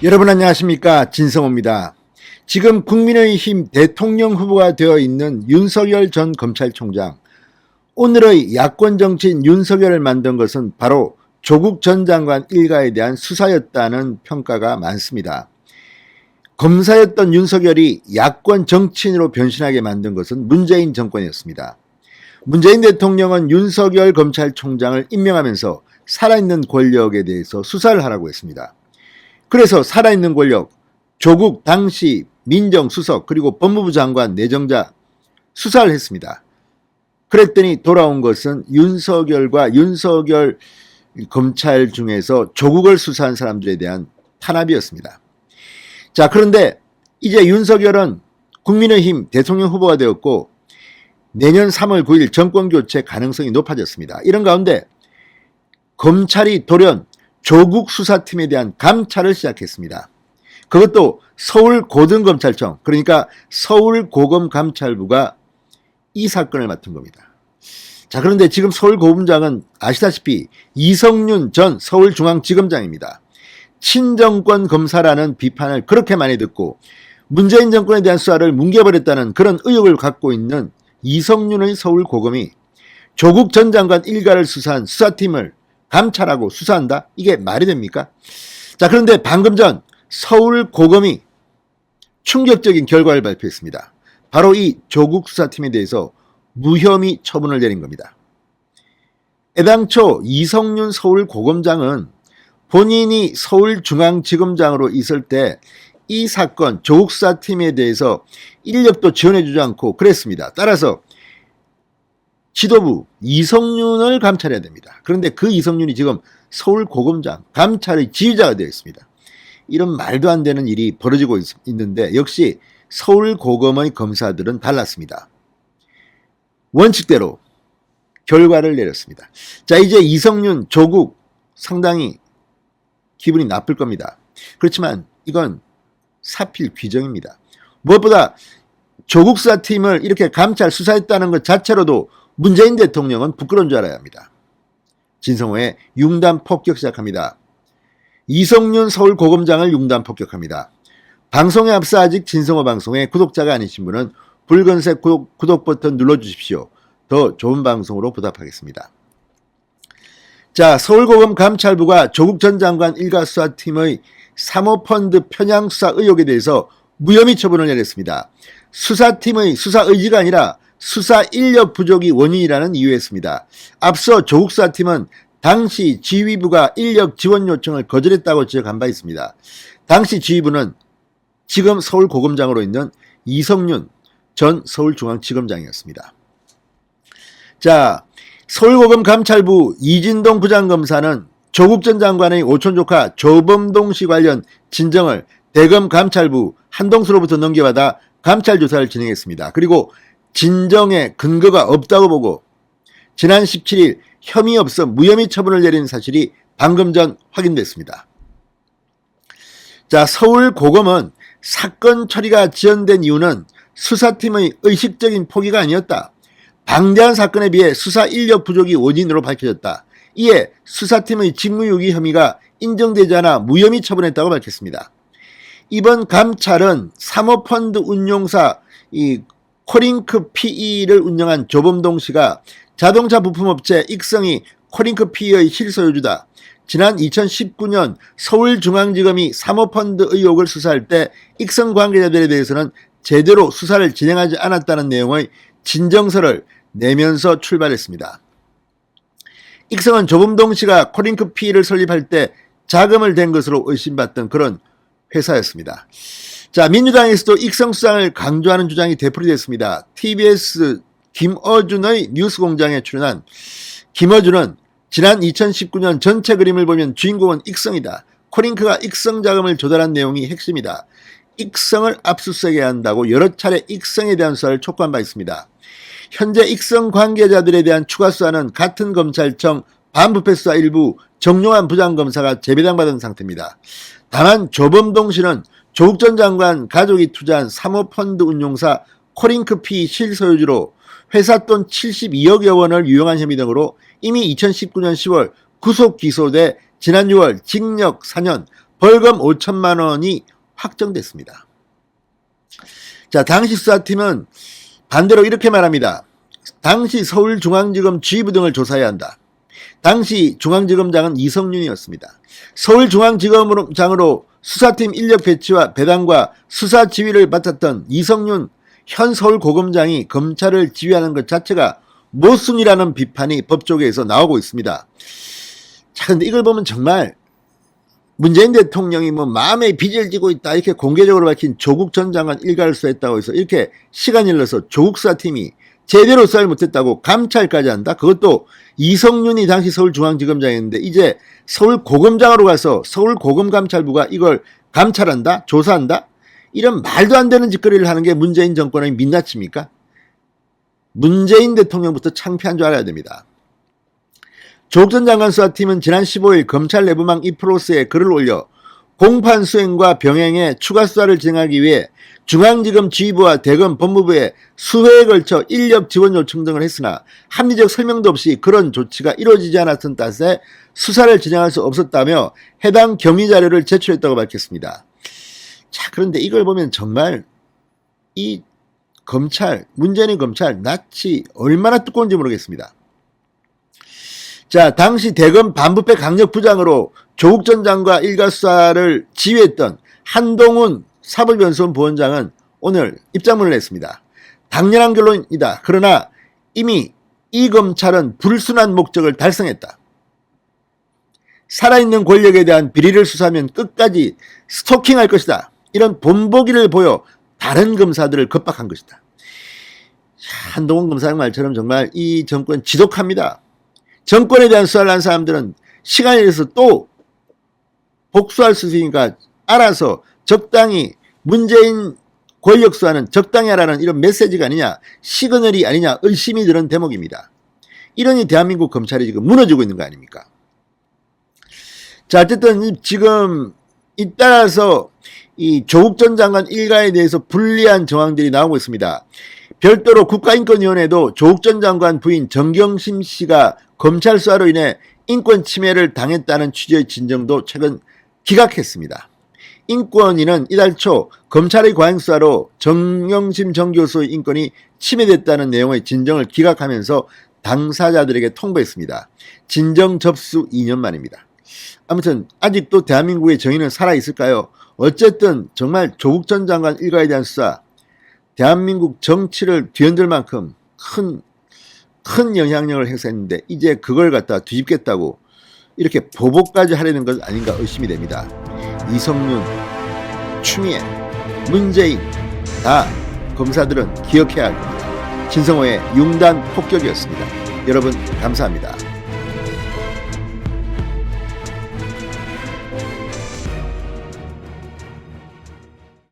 여러분 안녕하십니까, 진성호입니다. 지금 국민의힘 대통령 후보가 되어 있는 윤석열 전 검찰총장, 오늘의 야권 정치인 윤석열을 만든 것은 바로 조국 전 장관 일가에 대한 수사였다는 평가가 많습니다. 검사였던 윤석열이 야권 정치인으로 변신하게 만든 것은 문재인 정권이었습니다. 문재인 대통령은 윤석열 검찰총장을 임명하면서 살아있는 권력에 대해서 수사를 하라고 했습니다. 그래서 살아있는 권력, 조국 당시 민정수석 그리고 법무부 장관 내정자 수사를 했습니다. 그랬더니 돌아온 것은 윤석열과 윤석열 검찰 중에서 조국을 수사한 사람들에 대한 탄압이었습니다. 자, 그런데 이제 윤석열은 국민의힘 대통령 후보가 되었고 내년 3월 9일 정권교체 가능성이 높아졌습니다. 이런 가운데 검찰이 돌연 조국 수사팀에 대한 감찰을 시작했습니다. 그것도 서울고등검찰청, 그러니까 서울고검감찰부가 이 사건을 맡은 겁니다. 자, 그런데 지금 서울고검장은 아시다시피 이성윤 전 서울중앙지검장입니다. 친정권 검사라는 비판을 그렇게 많이 듣고 문재인 정권에 대한 수사를 뭉개버렸다는 그런 의혹을 갖고 있는 이성윤의 서울고검이 조국 전 장관 일가를 수사한 수사팀을 감찰하고 수사한다? 이게 말이 됩니까? 자, 그런데 방금 전 서울고검이 충격적인 결과를 발표했습니다. 바로 이 조국 수사팀에 대해서 무혐의 처분을 내린 겁니다. 애당초 이성윤 서울고검장은 본인이 서울중앙지검장으로 있을 때 이 사건 조국 수사팀에 대해서 인력도 지원해주지 않고 그랬습니다. 따라서 지도부 이성윤을 감찰해야 됩니다. 그런데 그 이성윤이 지금 서울고검장 감찰의 지휘자가 되어 있습니다. 이런 말도 안 되는 일이 벌어지고 있는데 역시 서울고검의 검사들은 달랐습니다. 원칙대로 결과를 내렸습니다. 자, 이제 이성윤 조국 상당히 기분이 나쁠 겁니다. 그렇지만 이건 사필 규정입니다. 무엇보다 조국 수사팀을 이렇게 감찰 수사했다는 것 자체로도 문재인 대통령은 부끄러운 줄 알아야 합니다. 진성호의 융단 폭격 시작합니다. 이성윤 서울고검장을 융단 폭격합니다. 방송에 앞서 아직 진성호 방송에 구독자가 아니신 분은 붉은색 구독 버튼 눌러주십시오. 더 좋은 방송으로 보답하겠습니다. 자, 서울고검 감찰부가 조국 전 장관 일가 수사팀의 사모펀드 편향 수사 의혹에 대해서 무혐의 처분을 내렸습니다. 수사팀의 수사 의지가 아니라 수사 인력 부족이 원인이라는 이유였습니다. 앞서 조국 수사팀은 당시 지휘부가 인력 지원 요청을 거절했다고 지적한 바 있습니다. 당시 지휘부는 지금 서울고검장으로 있는 이성윤 전 서울중앙지검장이었습니다. 자, 서울고검 감찰부 이진동 부장검사는 조국 전 장관의 오촌조카 조범동 씨 관련 진정을 대검 감찰부 한동수로부터 넘겨받아 감찰 조사를 진행했습니다. 그리고 진정에 근거가 없다고 보고 지난 17일 혐의 없어 무혐의 처분을 내린 사실이 방금 전 확인됐습니다. 자, 서울고검은 사건 처리가 지연된 이유는 수사팀의 의식적인 포기가 아니었다. 방대한 사건에 비해 수사 인력 부족이 원인으로 밝혀졌다. 이에 수사팀의 직무유기 혐의가 인정되지 않아 무혐의 처분했다고 밝혔습니다. 이번 감찰은 사모펀드 운용사 코링크 PE를 운영한 조범동 씨가 자동차 부품업체 익성이 코링크 PE의 실소유주다. 지난 2019년 서울중앙지검이 사모펀드 의혹을 수사할 때 익성 관계자들에 대해서는 제대로 수사를 진행하지 않았다는 내용의 진정서를 내면서 출발했습니다. 익성은 조범동 씨가 코링크 PE를 설립할 때 자금을 댄 것으로 의심받던 그런 회사였습니다. 자, 민주당에서도 익성 수상을 강조하는 주장이 되풀이됐습니다. TBS 김어준의 뉴스공장에 출연한 김어준은 지난 2019년 전체 그림을 보면 주인공은 익성이다. 코링크가 익성 자금을 조달한 내용이 핵심이다. 익성을 압수수색해야 한다고 여러 차례 익성에 대한 수사를 촉구한 바 있습니다. 현재 익성 관계자들에 대한 추가 수사는 같은 검찰청 반부패 수사 일부 정용환 부장검사가 재배당받은 상태입니다. 다만 조범동 씨는 조국 전 장관 가족이 투자한 사모펀드 운용사 코링크 PE 실소유주로 회사 돈 72억여 원을 유용한 혐의 등으로 이미 2019년 10월 구속 기소돼 지난 6월 징역 4년 벌금 5천만 원이 확정됐습니다. 자, 당시 수사팀은 반대로 이렇게 말합니다. 당시 서울중앙지검 지휘부 등을 조사해야 한다. 당시 중앙지검장은 이성윤이었습니다. 서울중앙지검장으로 수사팀 인력 배치와 배당과 수사 지휘를 맡았던 이성윤 현 서울고검장이 검찰을 지휘하는 것 자체가 모순이라는 비판이 법조계에서 나오고 있습니다. 자, 근데 이걸 보면 정말 문재인 대통령이 뭐 마음에 빚을 지고 있다 이렇게 공개적으로 밝힌 조국 전 장관 일가를 수사했다고 해서 이렇게 시간이 흘러서 조국 수사팀이 제대로 수사를 못했다고 감찰까지 한다? 그것도 이성윤이 당시 서울중앙지검장이었는데 이제 서울고검장으로 가서 서울고검감찰부가 이걸 감찰한다? 조사한다? 이런 말도 안 되는 짓거리를 하는 게 문재인 정권의 민낯입니까? 문재인 대통령부터 창피한 줄 알아야 됩니다. 조국 전 장관 수사팀은 지난 15일 검찰 내부망 이프로스에 글을 올려 공판 수행과 병행에 추가 수사를 진행하기 위해 중앙지검 지휘부와 대검 법무부에 수회에 걸쳐 인력 지원 요청 등을 했으나 합리적 설명도 없이 그런 조치가 이루어지지 않았던 탓에 수사를 진행할 수 없었다며 해당 경위 자료를 제출했다고 밝혔습니다. 자, 그런데 이걸 보면 정말 이 검찰, 문재인 검찰 낯이 얼마나 두꺼운지 모르겠습니다. 자, 당시 대검 반부패 강력부장으로 조국 전 장관 일가 수사를 지휘했던 한동훈 사법연수원 부원장은 오늘 입장문을 냈습니다. 당연한 결론이다. 그러나 이미 이 검찰은 불순한 목적을 달성했다. 살아있는 권력에 대한 비리를 수사하면 끝까지 스토킹할 것이다. 이런 본보기를 보여 다른 검사들을 겁박한 것이다. 한동훈 검사장 말처럼 정말 이 정권 지독합니다. 정권에 대한 수사를 한 사람들은 시간이 들어서 또 복수할 수 있으니까 알아서 적당히 문재인 권력 수사는 적당히 하라는 이런 메시지가 아니냐, 시그널이 아니냐 의심이 드는 대목입니다. 이러니 대한민국 검찰이 지금 무너지고 있는 거 아닙니까? 자, 어쨌든 지금 잇따라서 이 조국 전 장관 일가에 대해서 불리한 정황들이 나오고 있습니다. 별도로 국가인권위원회도 조국 전 장관 부인 정경심 씨가 검찰 수사로 인해 인권 침해를 당했다는 취지의 진정도 최근 기각했습니다. 인권위는 이달 초 검찰의 과잉 수사로 정경심 정 교수의 인권이 침해됐다는 내용의 진정을 기각하면서 당사자들에게 통보했습니다. 진정 접수 2년 만입니다. 아무튼 아직도 대한민국의 정의는 살아있을까요? 어쨌든 정말 조국 전 장관 일가에 대한 수사, 대한민국 정치를 뒤흔들 만큼 큰 영향력을 행사했는데 이제 그걸 갖다 뒤집겠다고 이렇게 보복까지 하려는 것 아닌가 의심이 됩니다. 이성윤, 추미애, 문재인 다 검사들은 기억해야 할 겁니다. 진성호의 융단 폭격이었습니다. 여러분 감사합니다.